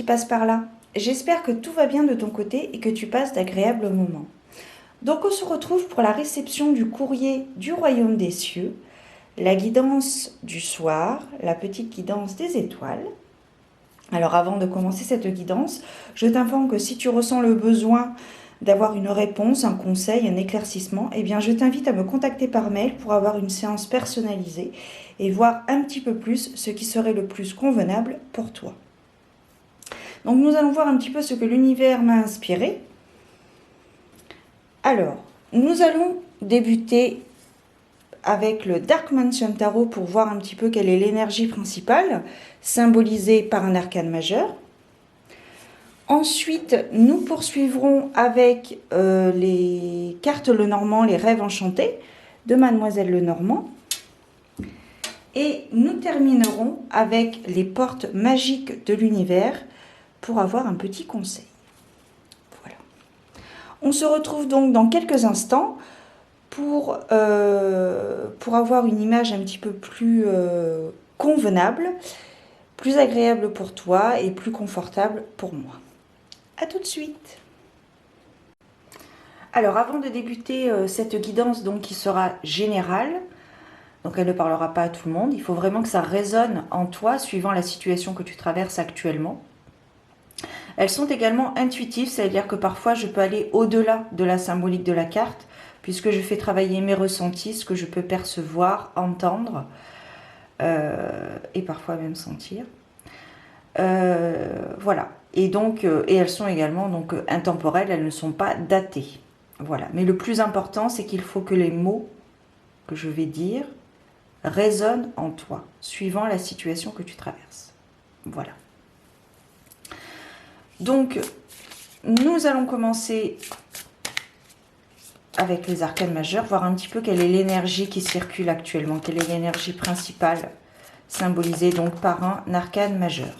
passe par là. J'espère que tout va bien de ton côté et que tu passes d'agréables moments. Donc on se retrouve pour la réception du courrier du royaume des cieux, la guidance du soir, la petite guidance des étoiles. Alors avant de commencer cette guidance, je t'informe que si tu ressens le besoin d'avoir une réponse, un conseil, un éclaircissement, eh bien je t'invite à me contacter par mail pour avoir une séance personnalisée et voir un petit peu plus ce qui serait le plus convenable pour toi. Donc nous allons voir un petit peu ce que l'univers m'a inspiré. Alors, nous allons débuter avec le Dark Mansion Tarot pour voir un petit peu quelle est l'énergie principale, symbolisée par un arcane majeur. Ensuite, nous poursuivrons avec les cartes Lenormand, les rêves enchantés de Mademoiselle Lenormand. Et nous terminerons avec les portes magiques de l'univers pour avoir un petit conseil. Voilà. On se retrouve donc dans quelques instants pour avoir une image un petit peu plus convenable, plus agréable pour toi et plus confortable pour moi. A tout de suite. Alors avant de débuter cette guidance donc qui sera générale, donc elle ne parlera pas à tout le monde, il faut vraiment que ça résonne en toi suivant la situation que tu traverses actuellement. Elles sont également intuitives, c'est-à-dire que parfois je peux aller au-delà de la symbolique de la carte, puisque je fais travailler mes ressentis, ce que je peux percevoir, entendre, et parfois même sentir. Voilà. Et donc, et elles sont également donc intemporelles, elles ne sont pas datées. Voilà. Mais le plus important, c'est qu'il faut que les mots que je vais dire résonnent en toi, suivant la situation que tu traverses. Voilà. Donc, nous allons commencer avec les arcanes majeurs, voir un petit peu quelle est l'énergie qui circule actuellement, quelle est l'énergie principale symbolisée donc par un arcane majeur.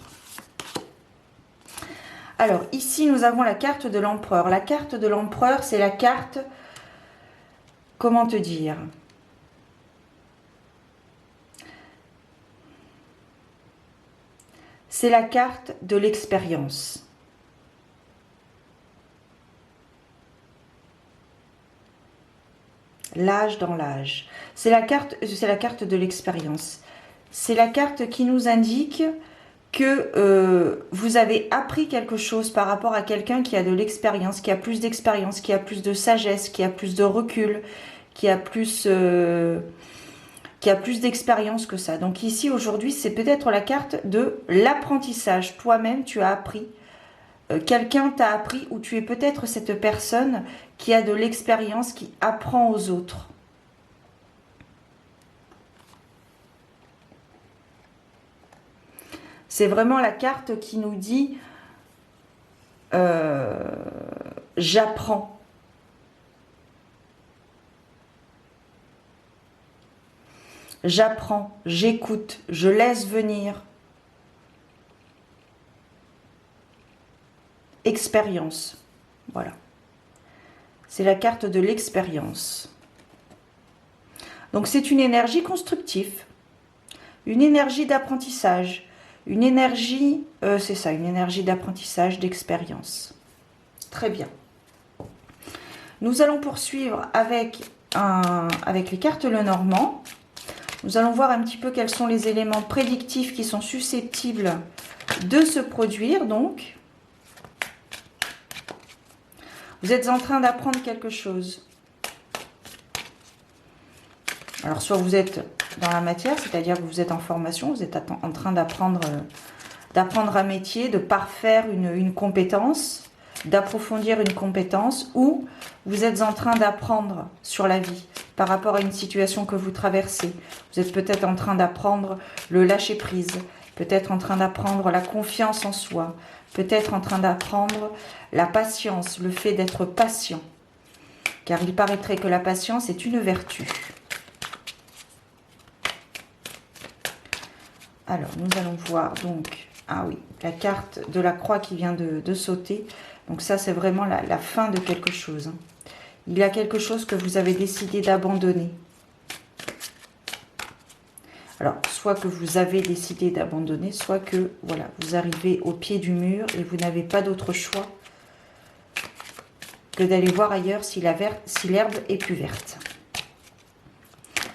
Alors, ici, nous avons la carte de l'empereur. La carte de l'empereur, c'est la carte, comment te dire ? C'est la carte de l'expérience. L'âge dans l'âge. C'est la carte de l'expérience. C'est la carte qui nous indique que vous avez appris quelque chose par rapport à quelqu'un qui a de l'expérience, qui a plus d'expérience, qui a plus de sagesse, qui a plus de recul, qui a plus d'expérience que ça. Donc ici, aujourd'hui, c'est peut-être la carte de l'apprentissage. Toi-même, tu as appris. Quelqu'un t'a appris, ou tu es peut-être cette personne qui a de l'expérience, qui apprend aux autres. C'est vraiment la carte qui nous dit j'apprends. J'apprends, j'écoute, je laisse venir. Expérience. Voilà. C'est la carte de l'expérience. Donc c'est une énergie constructive, une énergie d'apprentissage. Une énergie, c'est ça, une énergie d'apprentissage, d'expérience. Très bien. Nous allons poursuivre avec les cartes Lenormand. Nous allons voir un petit peu quels sont les éléments prédictifs qui sont susceptibles de se produire. Donc, vous êtes en train d'apprendre quelque chose. Alors, soit vous êtes dans la matière, c'est-à-dire que vous êtes en formation, vous êtes en train d'apprendre un métier, de parfaire une compétence, d'approfondir une compétence, ou vous êtes en train d'apprendre sur la vie par rapport à une situation que vous traversez. Vous êtes peut-être en train d'apprendre le lâcher-prise, peut-être en train d'apprendre la confiance en soi, peut-être en train d'apprendre la patience, le fait d'être patient. Car il paraîtrait que la patience est une vertu. Alors, nous allons voir donc, ah oui, la carte de la croix qui vient de sauter. Donc ça, c'est vraiment la fin de quelque chose. Il y a quelque chose que vous avez décidé d'abandonner. Alors, soit que vous avez décidé d'abandonner, soit que, voilà, vous arrivez au pied du mur et vous n'avez pas d'autre choix que d'aller voir ailleurs si l'herbe est plus verte.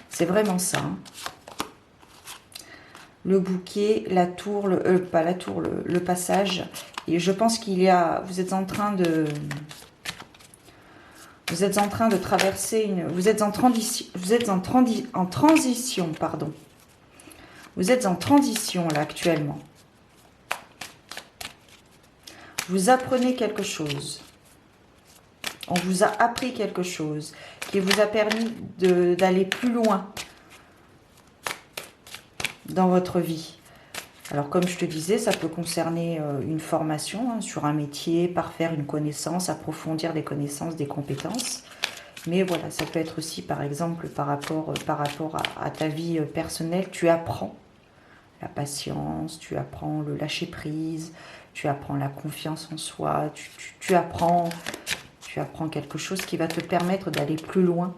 C'est vraiment ça. Hein. Le bouquet, la tour, pas la tour, le passage. Et je pense qu'il y a... Vous êtes en train de traverser une... Vous êtes en transition, pardon. Vous êtes en transition, là, actuellement. Vous apprenez quelque chose. On vous a appris quelque chose qui vous a permis d'aller plus loin dans votre vie. Alors, comme je te disais, ça peut concerner une formation sur un métier, parfaire une connaissance, approfondir des connaissances, des compétences. Mais voilà, ça peut être aussi, par exemple, par rapport à ta vie personnelle, tu apprends la patience, tu apprends le lâcher-prise, tu apprends la confiance en soi, tu apprends quelque chose qui va te permettre d'aller plus loin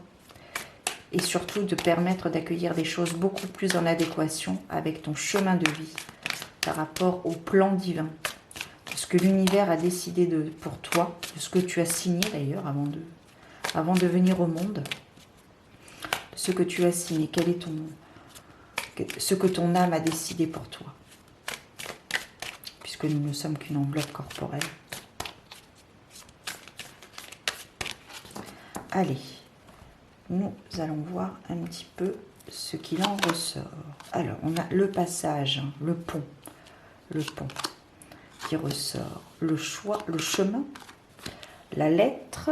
et surtout de permettre d'accueillir des choses beaucoup plus en adéquation avec ton chemin de vie par rapport au plan divin. De ce que l'univers a décidé pour toi, de ce que tu as signé d'ailleurs avant de venir au monde, de ce que tu as signé, ce que ton âme a décidé pour toi. Puisque nous ne sommes qu'une enveloppe corporelle. Allez, nous allons voir un petit peu ce qu'il en ressort. Alors, on a le passage, le pont qui ressort, le choix, le chemin, la lettre,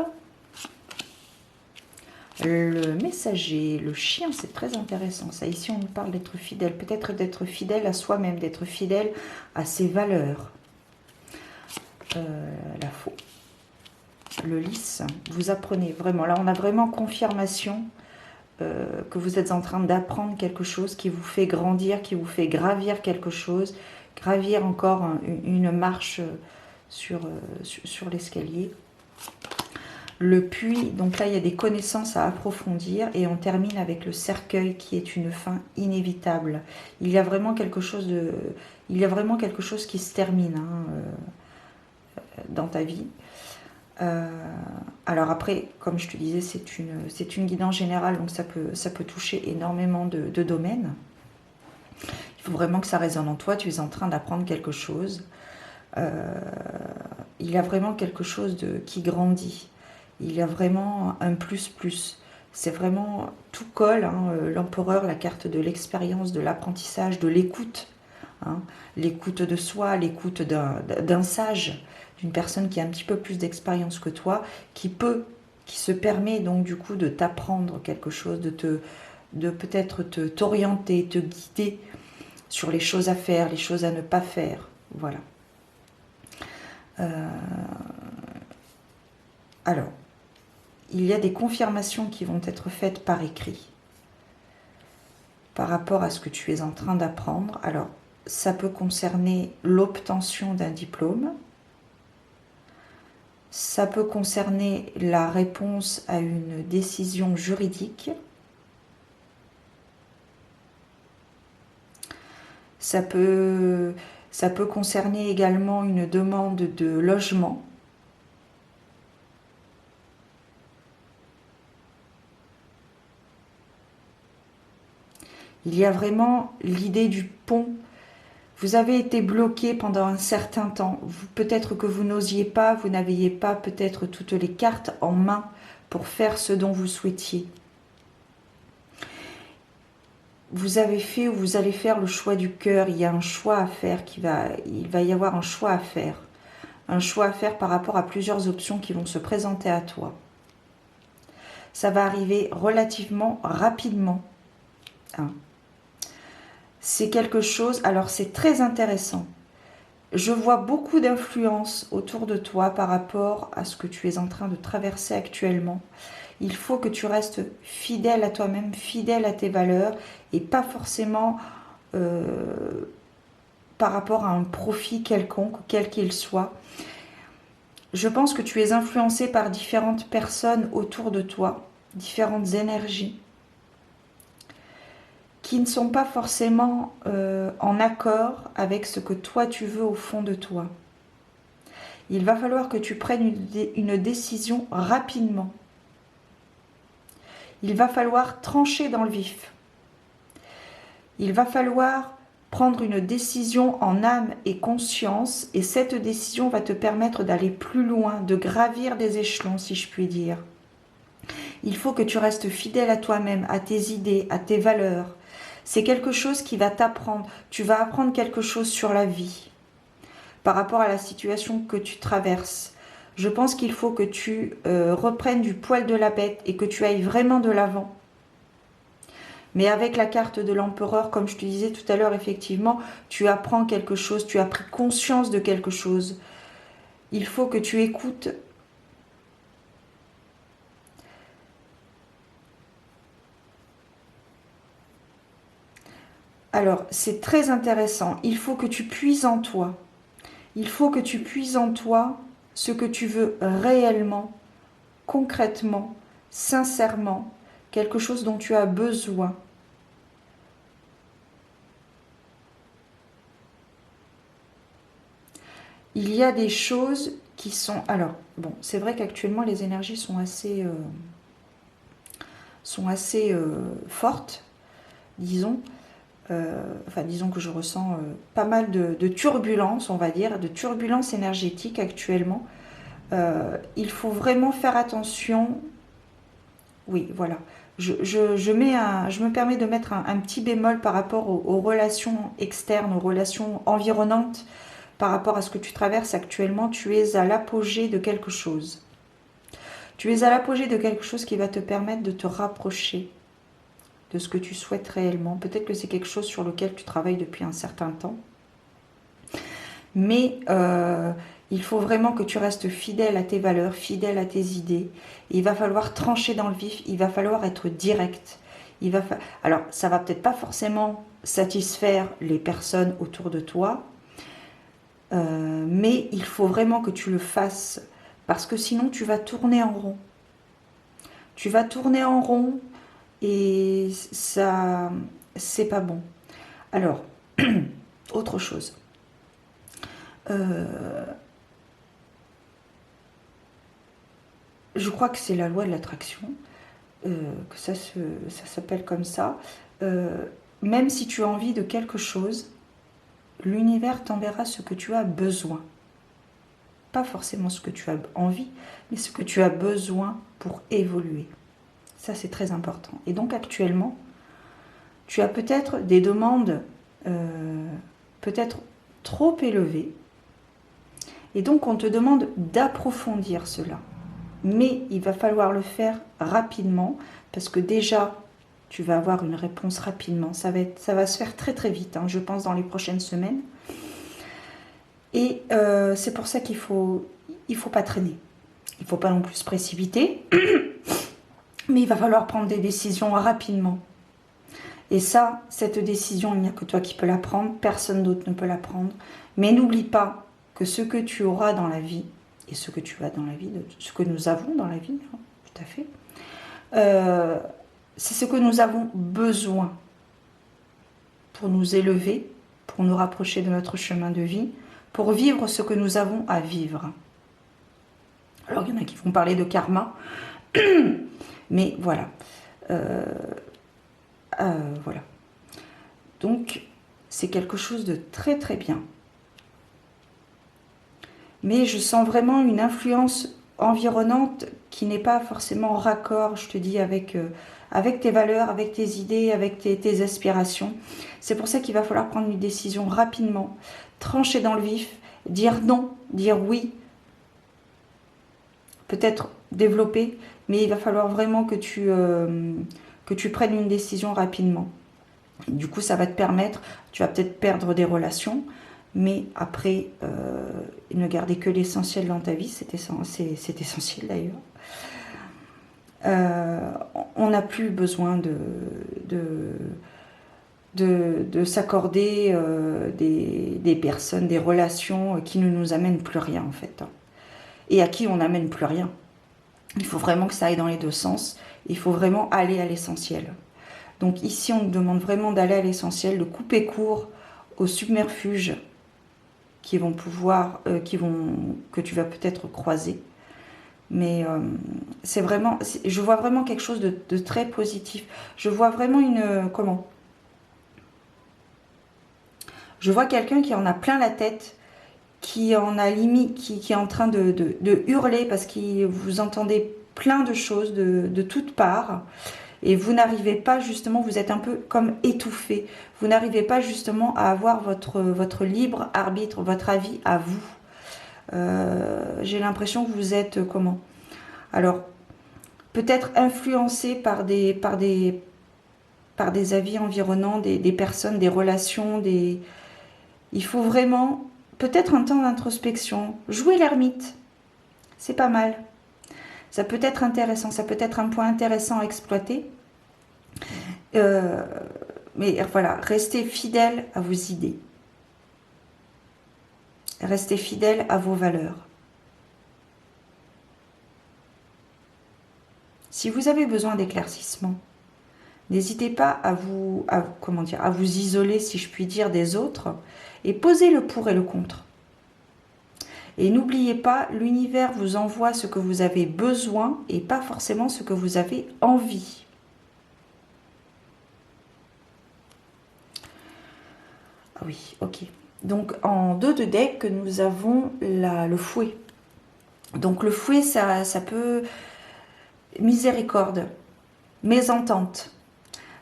le messager, le chien, c'est très intéressant. Ça, ici, on nous parle d'être fidèle, peut-être d'être fidèle à soi-même, d'être fidèle à ses valeurs. La faux. Le lys, vous apprenez vraiment. Là, on a vraiment confirmation que vous êtes en train d'apprendre quelque chose qui vous fait grandir, qui vous fait gravir quelque chose, gravir encore une marche sur l'escalier. Le puits, donc là, il y a des connaissances à approfondir et on termine avec le cercueil qui est une fin inévitable. Il y a vraiment quelque chose qui se termine dans ta vie. Alors après, comme je te disais, c'est une guidance générale, donc ça peut toucher énormément de domaines. Il faut vraiment que ça résonne en toi, tu es en train d'apprendre quelque chose. Il y a vraiment quelque chose qui grandit. Il y a vraiment un plus. C'est vraiment, tout colle, l'empereur, la carte de l'expérience, de l'apprentissage, de l'écoute. L'écoute de soi, l'écoute d'un sage, d'une personne qui a un petit peu plus d'expérience que toi, qui se permet donc du coup de t'apprendre quelque chose, de peut-être t'orienter, te guider sur les choses à faire, les choses à ne pas faire. Voilà. Alors, il y a des confirmations qui vont être faites par écrit par rapport à ce que tu es en train d'apprendre. Alors, ça peut concerner l'obtention d'un diplôme, ça peut concerner la réponse à une décision juridique, ça peut concerner également une demande de logement. Il y a vraiment l'idée du pont. Vous avez été bloqué pendant un certain temps. Peut-être que vous n'osiez pas, vous n'aviez pas peut-être toutes les cartes en main pour faire ce dont vous souhaitiez. Vous avez fait ou vous allez faire le choix du cœur. Il y a un choix à faire, il va y avoir un choix à faire. Un choix à faire par rapport à plusieurs options qui vont se présenter à toi. Ça va arriver relativement rapidement. C'est quelque chose, alors c'est très intéressant. Je vois beaucoup d'influence autour de toi par rapport à ce que tu es en train de traverser actuellement. Il faut que tu restes fidèle à toi-même, fidèle à tes valeurs et pas forcément par rapport à un profit quelconque, quel qu'il soit. Je pense que tu es influencé par différentes personnes autour de toi, différentes énergies qui ne sont pas forcément en accord avec ce que toi tu veux au fond de toi. Il va falloir que tu prennes une décision rapidement. Il va falloir trancher dans le vif. Il va falloir prendre une décision en âme et conscience, et cette décision va te permettre d'aller plus loin, de gravir des échelons, si je puis dire. Il faut que tu restes fidèle à toi-même, à tes idées, à tes valeurs. C'est quelque chose qui va t'apprendre. Tu vas apprendre quelque chose sur la vie par rapport à la situation que tu traverses. Je pense qu'il faut que tu reprennes du poil de la bête et que tu ailles vraiment de l'avant. Mais avec la carte de l'empereur, comme je te disais tout à l'heure, effectivement, tu apprends quelque chose, tu as pris conscience de quelque chose. Il faut que tu écoutes. Alors, c'est très intéressant. Il faut que tu puises en toi. Il faut que tu puises en toi ce que tu veux réellement, concrètement, sincèrement, quelque chose dont tu as besoin. Il y a des choses qui sont... Alors, bon, c'est vrai qu'actuellement, les énergies sont assez fortes, disons. Enfin, disons que je ressens pas mal de turbulences, on va dire, de turbulences énergétiques actuellement. Il faut vraiment faire attention. Oui, voilà. Je me permets de mettre un petit bémol par rapport aux relations externes, aux relations environnantes, par rapport à ce que tu traverses actuellement. Tu es à l'apogée de quelque chose. Tu es à l'apogée de quelque chose qui va te permettre de te rapprocher de ce que tu souhaites réellement. Peut-être que c'est quelque chose sur lequel tu travailles depuis un certain temps. Mais il faut vraiment que tu restes fidèle à tes valeurs, fidèle à tes idées. Et il va falloir trancher dans le vif, il va falloir être direct. Alors, ça va peut-être pas forcément satisfaire les personnes autour de toi, mais il faut vraiment que tu le fasses, parce que sinon tu vas tourner en rond. Tu vas tourner en rond, et ça, c'est pas bon. Alors, autre chose. Je crois que c'est la loi de l'attraction, que ça s'appelle comme ça. Même si tu as envie de quelque chose, l'univers t'enverra ce que tu as besoin. Pas forcément ce que tu as envie, mais ce que tu as besoin pour évoluer. Ça, c'est très important. Et donc, actuellement, tu as peut-être des demandes peut-être trop élevées. Et donc, on te demande d'approfondir cela. Mais il va falloir le faire rapidement, parce que déjà, tu vas avoir une réponse rapidement. Ça va se faire très très vite, hein, je pense, dans les prochaines semaines. Et c'est pour ça qu'il faut pas traîner. Il ne faut pas non plus se précipiter. Mais il va falloir prendre des décisions rapidement. Et ça, cette décision, il n'y a que toi qui peux la prendre. Personne d'autre ne peut la prendre. Mais n'oublie pas que ce que tu auras dans la vie, et ce que tu as dans la vie, ce que nous avons dans la vie, hein, tout à fait, c'est ce que nous avons besoin pour nous élever, pour nous rapprocher de notre chemin de vie, pour vivre ce que nous avons à vivre. Alors, il y en a qui vont parler de karma, mais voilà. Voilà. Donc, c'est quelque chose de très très bien. Mais je sens vraiment une influence environnante qui n'est pas forcément en raccord, je te dis, avec tes valeurs, avec tes idées, avec tes aspirations. C'est pour ça qu'il va falloir prendre une décision rapidement, trancher dans le vif, dire non, dire oui, peut-être développer, mais il va falloir vraiment que tu prennes une décision rapidement. Du coup, ça va te permettre, tu vas peut-être perdre des relations, mais après, ne garder que l'essentiel dans ta vie, c'est essentiel d'ailleurs. On n'a plus besoin de s'accorder des personnes, des relations qui ne nous amènent plus rien en fait. Et à qui on n'amène plus rien. Il faut vraiment que ça aille dans les deux sens. Il faut vraiment aller à l'essentiel. Donc ici, on nous demande vraiment d'aller à l'essentiel, de couper court aux submerfuges qui vont pouvoir, que tu vas peut-être croiser. Mais c'est vraiment, je vois vraiment quelque chose de très positif. Je vois vraiment je vois quelqu'un qui en a plein la tête, qui en a limite, qui est en train de hurler parce que vous entendez plein de choses de toutes parts. Et vous n'arrivez pas justement, vous êtes un peu comme étouffé. Vous n'arrivez pas justement à avoir votre libre arbitre, votre avis à vous. J'ai l'impression que vous êtes comment? Alors, peut-être influencé par des avis environnants, des personnes, des relations, il faut vraiment, peut-être un temps d'introspection. Jouer l'ermite, c'est pas mal. Ça peut être intéressant, ça peut être un point intéressant à exploiter. Mais voilà, restez fidèle à vos idées. Restez fidèle à vos valeurs. Si vous avez besoin d'éclaircissement, n'hésitez pas à vous isoler, si je puis dire, des autres et posez le pour et le contre. Et n'oubliez pas, l'univers vous envoie ce que vous avez besoin et pas forcément ce que vous avez envie. Ah oui, ok. Donc en 2 de deck, nous avons le fouet. Donc le fouet, ça peut... Miséricorde, mésentente.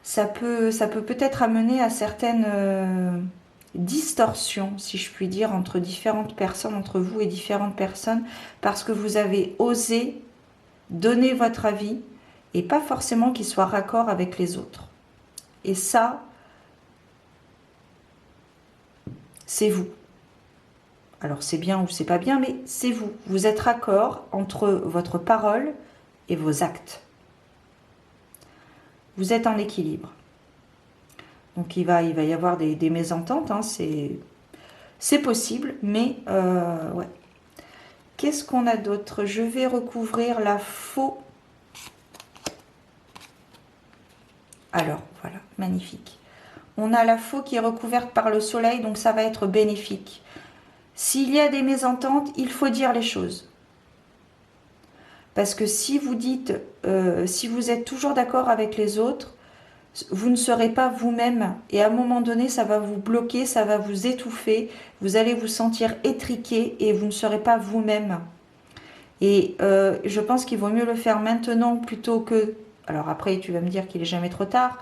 Ça peut peut-être amener à certaines distorsions, si je puis dire, entre différentes personnes, entre vous et différentes personnes, parce que vous avez osé donner votre avis et pas forcément qu'il soit raccord avec les autres. Et ça, c'est vous. Alors c'est bien ou c'est pas bien, mais c'est vous. Vous êtes raccord entre votre parole et vos actes. Vous êtes en équilibre. Donc il va y avoir des mésententes, hein, c'est possible, mais ouais. Qu'est-ce qu'on a d'autre? Je vais recouvrir la faux. Alors, voilà, magnifique. On a la faux qui est recouverte par le soleil, donc ça va être bénéfique. S'il y a des mésententes, il faut dire les choses. Parce que si vous dites, si vous êtes toujours d'accord avec les autres, vous ne serez pas vous-même. Et à un moment donné, ça va vous bloquer, ça va vous étouffer. Vous allez vous sentir étriqué et vous ne serez pas vous-même. Et je pense qu'il vaut mieux le faire maintenant plutôt que... Alors après, tu vas me dire qu'il n'est jamais trop tard.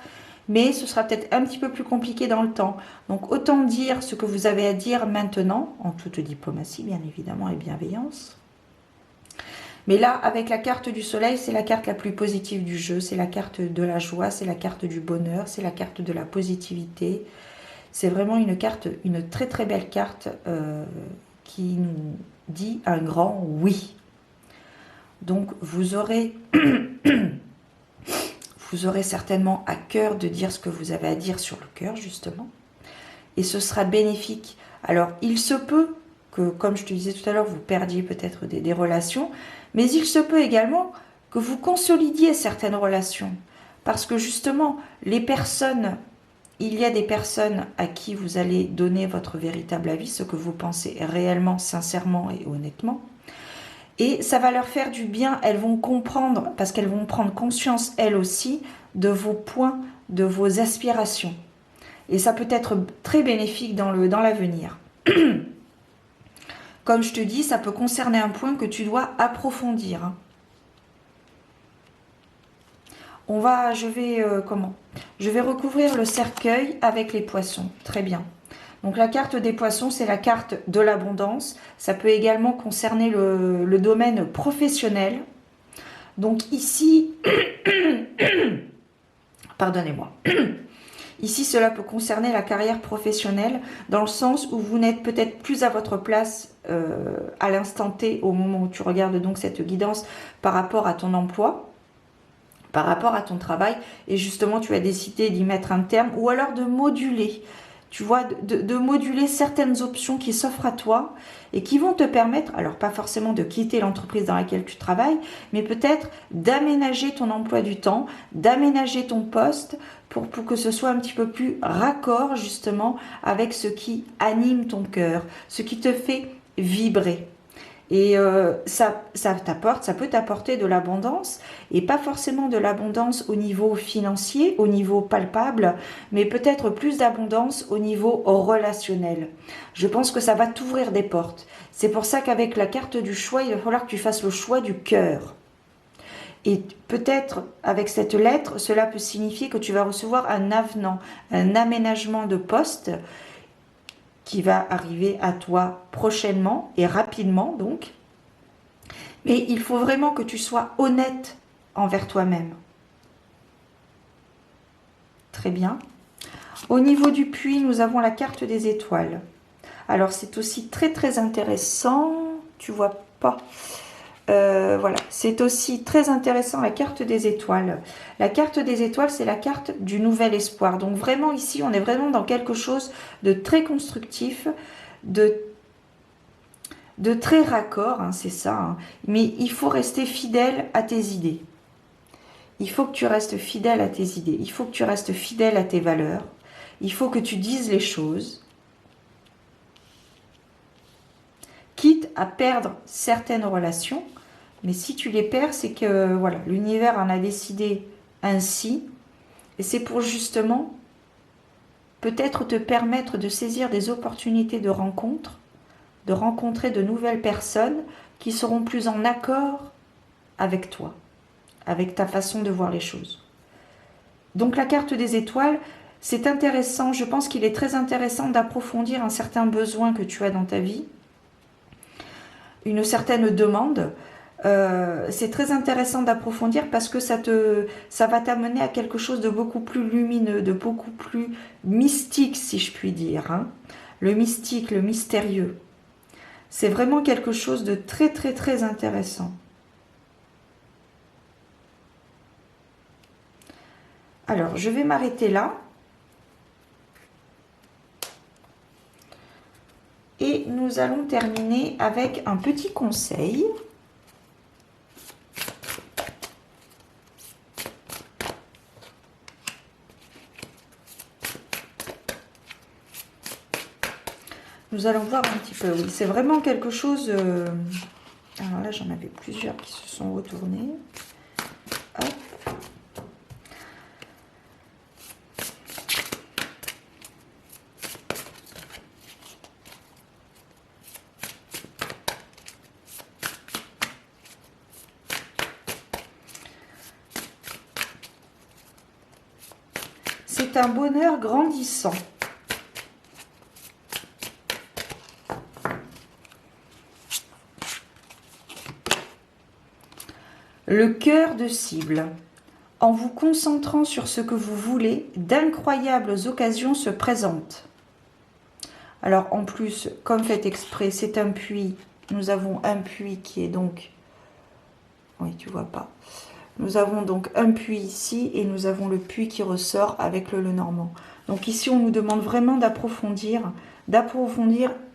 Mais ce sera peut-être un petit peu plus compliqué dans le temps. Donc autant dire ce que vous avez à dire maintenant, en toute diplomatie bien évidemment et bienveillance. Mais là, avec la carte du soleil, c'est la carte la plus positive du jeu. C'est la carte de la joie, c'est la carte du bonheur, c'est la carte de la positivité. C'est vraiment une carte, une très très belle carte qui nous dit un grand oui. Donc vous aurez certainement à cœur de dire ce que vous avez à dire sur le cœur, justement. Et ce sera bénéfique. Alors, il se peut que, comme je te disais tout à l'heure, vous perdiez peut-être des relations, mais il se peut également que vous consolidiez certaines relations. Parce que justement, il y a des personnes à qui vous allez donner votre véritable avis, ce que vous pensez réellement, sincèrement et honnêtement. Et ça va leur faire du bien, elles vont comprendre, parce qu'elles vont prendre conscience, elles aussi, de vos points, de vos aspirations. Et ça peut être très bénéfique dans l'avenir. Comme je te dis, ça peut concerner un point que tu dois approfondir. Je vais recouvrir le cercueil avec les poissons. Très bien. Donc la carte des poissons, c'est la carte de l'abondance. Ça peut également concerner le domaine professionnel. Donc ici, pardonnez-moi. Ici, cela peut concerner la carrière professionnelle, dans le sens où vous n'êtes peut-être plus à votre place à l'instant T, au moment où tu regardes donc cette guidance par rapport à ton emploi, par rapport à ton travail, et justement tu as décidé d'y mettre un terme, ou alors de moduler. tu vois, de moduler certaines options qui s'offrent à toi et qui vont te permettre, alors pas forcément de quitter l'entreprise dans laquelle tu travailles, mais peut-être d'aménager ton emploi du temps, d'aménager ton poste pour que ce soit un petit peu plus raccord justement avec ce qui anime ton cœur, ce qui te fait vibrer. Et ça peut t'apporter de l'abondance, et pas forcément de l'abondance au niveau financier, au niveau palpable, mais peut-être plus d'abondance au niveau relationnel. Je pense que ça va t'ouvrir des portes. C'est pour ça qu'avec la carte du choix, il va falloir que tu fasses le choix du cœur. Et peut-être avec cette lettre, cela peut signifier que tu vas recevoir un avenant, un aménagement de poste qui va arriver à toi prochainement et rapidement donc. Mais il faut vraiment que tu sois honnête envers toi-même. Très bien. Au niveau du puits, nous avons la carte des étoiles. Alors c'est aussi très très intéressant. Tu vois pas. Voilà, c'est aussi très intéressant la carte des étoiles. La carte des étoiles, c'est la carte du nouvel espoir. Donc vraiment ici, on est vraiment dans quelque chose de très constructif, de très raccord, hein, c'est ça. Hein. Mais il faut rester fidèle à tes idées. Il faut que tu restes fidèle à tes idées. Il faut que tu restes fidèle à tes valeurs. Il faut que tu dises les choses. Quitte à perdre certaines relations. Mais si tu les perds, c'est que voilà, l'univers en a décidé ainsi. Et c'est pour justement peut-être te permettre de saisir des opportunités de rencontre, de rencontrer de nouvelles personnes qui seront plus en accord avec toi, avec ta façon de voir les choses. Donc la carte des étoiles, c'est intéressant, je pense qu'il est très intéressant d'approfondir un certain besoin que tu as dans ta vie, une certaine demande. C'est très intéressant d'approfondir parce que ça va t'amener à quelque chose de beaucoup plus lumineux, de beaucoup plus mystique, si je puis dire. Hein. Le mystique, le mystérieux. C'est vraiment quelque chose de très très très intéressant. Alors, je vais m'arrêter là. Et nous allons terminer avec un petit conseil. Nous allons voir un petit peu, oui, c'est vraiment quelque chose... Alors là, j'en avais plusieurs qui se sont retournés. Hop. C'est un bonheur grandissant. Le cœur de cible. En vous concentrant sur ce que vous voulez, d'incroyables occasions se présentent. Alors en plus, comme fait exprès, c'est un puits. Nous avons un puits qui est donc... Oui, tu vois pas. Nous avons donc un puits ici et nous avons le puits qui ressort avec le Lenormand. Donc ici, on nous demande vraiment d'approfondir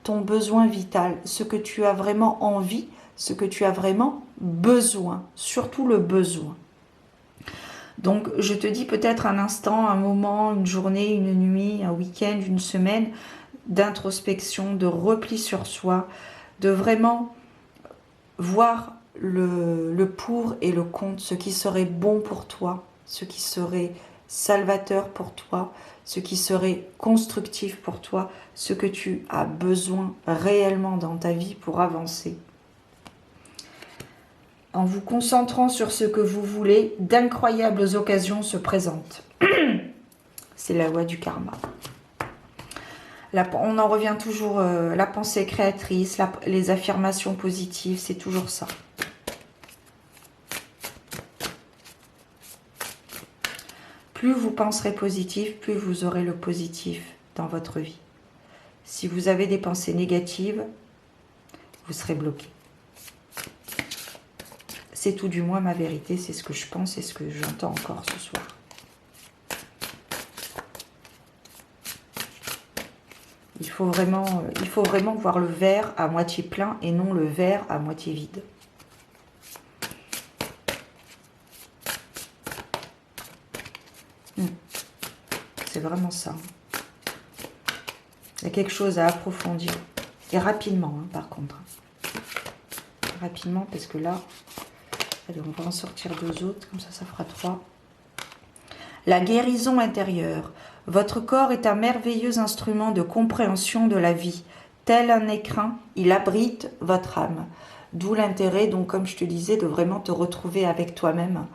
ton besoin vital, ce que tu as vraiment envie, ce que tu as vraiment besoin, surtout le besoin. Donc, je te dis peut-être un instant, un moment, une journée, une nuit, un week-end, une semaine d'introspection, de repli sur soi, de vraiment voir le pour et le contre, ce qui serait bon pour toi, ce qui serait salvateur pour toi, ce qui serait constructif pour toi, ce que tu as besoin réellement dans ta vie pour avancer. En vous concentrant sur ce que vous voulez, d'incroyables occasions se présentent. C'est la loi du karma. On en revient toujours, la pensée créatrice, les affirmations positives, c'est toujours ça. Plus vous penserez positif, plus vous aurez le positif dans votre vie. Si vous avez des pensées négatives, vous serez bloqué. C'est tout du moins ma vérité, c'est ce que je pense et ce que j'entends encore ce soir. Il faut vraiment voir le verre à moitié plein et non le verre à moitié vide. C'est vraiment ça. Il y a quelque chose à approfondir. Et rapidement, hein, par contre. Rapidement, parce que là... Allez, on va en sortir 2 autres. Comme ça fera 3. La guérison intérieure. Votre corps est un merveilleux instrument de compréhension de la vie. Tel un écrin, il abrite votre âme. D'où l'intérêt, donc, comme je te disais, de vraiment te retrouver avec toi-même.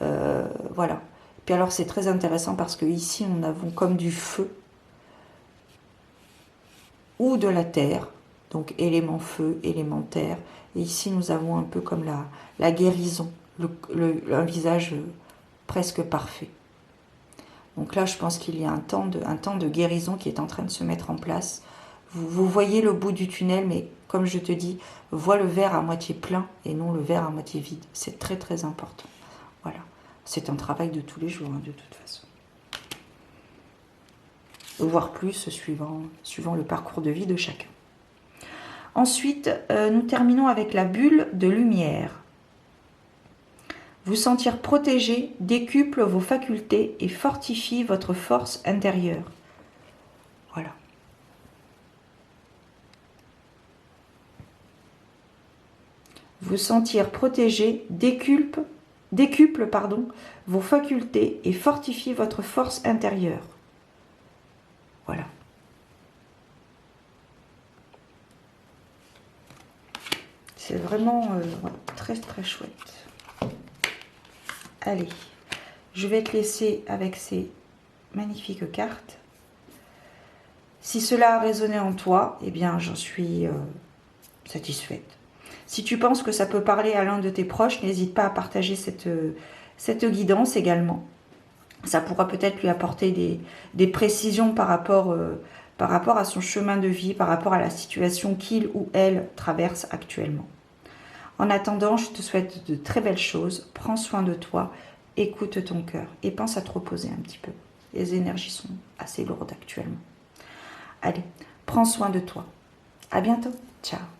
Voilà. Puis alors, c'est très intéressant parce que ici, on a comme du feu ou de la terre. Donc, élément feu, élément terre. Et ici, nous avons un peu comme la guérison. Un visage presque parfait. Donc là, je pense qu'il y a un temps de guérison qui est en train de se mettre en place. Vous voyez le bout du tunnel, mais comme je te dis, vois le verre à moitié plein et non le verre à moitié vide. C'est très très important. Voilà. C'est un travail de tous les jours, hein, de toute façon. Voire plus, suivant le parcours de vie de chacun. Ensuite, nous terminons avec la bulle de lumière. Vous sentir protégé décuple vos facultés et fortifie votre force intérieure. Voilà. Vous sentir protégé décuple vos facultés et fortifie votre force intérieure. Voilà. C'est vraiment très très chouette. Allez, je vais te laisser avec ces magnifiques cartes. Si cela a résonné en toi, eh bien j'en suis satisfaite. Si tu penses que ça peut parler à l'un de tes proches, n'hésite pas à partager cette guidance également. Ça pourra peut-être lui apporter des précisions par rapport à son chemin de vie, par rapport à la situation qu'il ou elle traverse actuellement. En attendant, je te souhaite de très belles choses. Prends soin de toi, écoute ton cœur et pense à te reposer un petit peu. Les énergies sont assez lourdes actuellement. Allez, prends soin de toi. À bientôt. Ciao.